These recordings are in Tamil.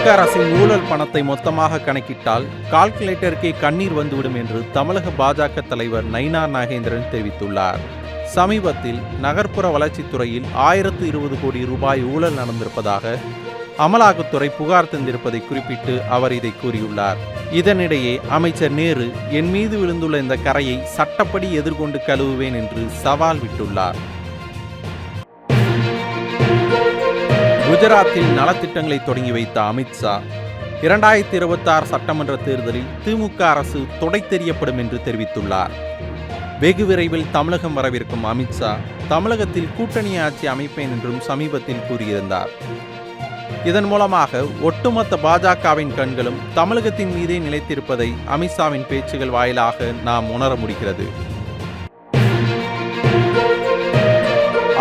திமுக அரசின் ஊழல் பணத்தை மொத்தமாக கணக்கிட்டால் கால்குலேட்டருக்கே கண்ணீர் வந்துவிடும் என்று தமிழக பாஜக தலைவர் நயினார் நாகேந்திரன் தெரிவித்துள்ளார். சமீபத்தில் நகர்ப்புற வளர்ச்சித்துறையில் 1020 கோடி ரூபாய் ஊழல் நடந்திருப்பதாக அமலாக்கத்துறை புகார் தந்திருப்பதை குறிப்பிட்டு அவர் இதை கூறியுள்ளார். இதனிடையே அமைச்சர் நேரு என் மீது விழுந்துள்ள இந்த கரையை சட்டப்படி எதிர்கொண்டு கழுவுவேன் என்று சவால் விட்டுள்ளார். குஜராத்தில் நலத்திட்டங்களை தொடங்கி வைத்த அமித்ஷா 2026 சட்டமன்ற தேர்தலில் திமுக அரசு தொடைத்தெறியப்படும் என்று தெரிவித்துள்ளார். வெகு விரைவில் தமிழகம் வரவிருக்கும் அமித்ஷா தமிழகத்தில் கூட்டணி ஆட்சி அமைப்பேன் என்றும் சமீபத்தில் கூறியிருந்தார். இதன் மூலமாக ஒட்டுமொத்த பாஜகவின் கண்களும் தமிழகத்தின் மீதே நிலைத்திருப்பதை அமித்ஷாவின் பேச்சுகள் வாயிலாக நாம் உணர முடிகிறது.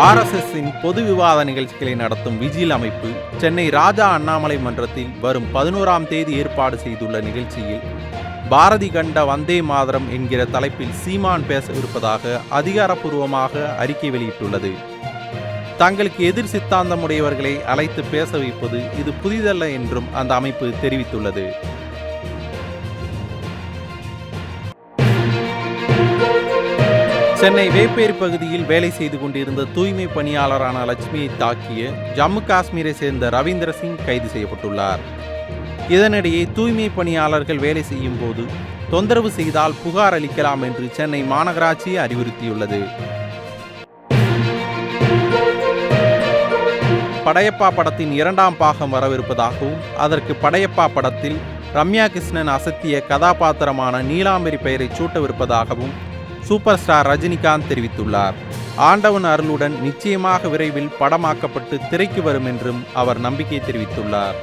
RSSின் பொது விவாத நிகழ்ச்சிகளை நடத்தும் விஜில் அமைப்பு சென்னை ராஜா அண்ணாமலை மன்றத்தில் வரும் 11ஆம் தேதி ஏற்பாடு செய்துள்ள நிகழ்ச்சியில் பாரதி கண்ட வந்தே மாதரம் என்கிற தலைப்பில் சீமான் பேசவிருப்பதாக அதிகாரப்பூர்வமாக அறிக்கை வெளியிட்டுள்ளது. தங்களுக்கு எதிர் சித்தாந்தமுடையவர்களை அழைத்து பேச வைப்பது இது புதிதல்ல என்றும் அந்த அமைப்பு தெரிவித்துள்ளது. சென்னை வேப்பேரி பகுதியில் வேலை செய்து கொண்டிருந்த தூய்மை பணியாளரான லட்சுமியை தாக்கிய ஜம்மு காஷ்மீரை சேர்ந்த ரவீந்திர சிங் கைது செய்யப்பட்டுள்ளார். இதனிடையே தூய்மை பணியாளர்கள் வேலை செய்யும் போது தொந்தரவு செய்தால் புகார் அளிக்கலாம் என்று சென்னை மாநகராட்சி அறிவுறுத்தியுள்ளது. படையப்பா படத்தின் 2ஆம் பாகம் வரவிருப்பதாகவும் அதற்கு படையப்பா படத்தில் ரம்யா கிருஷ்ணன் அசத்திய கதாபாத்திரமான நீலாம்பரி பெயரை சூட்டவிருப்பதாகவும் சூப்பர் ஸ்டார் ரஜினிகாந்த் தெரிவித்துள்ளார். ஆண்டவன் அருளுடன் நிச்சயமாக விரைவில் படமாக்கப்பட்டு திரைக்கு வரும் என்றும் அவர் நம்பிக்கை தெரிவித்துள்ளார்.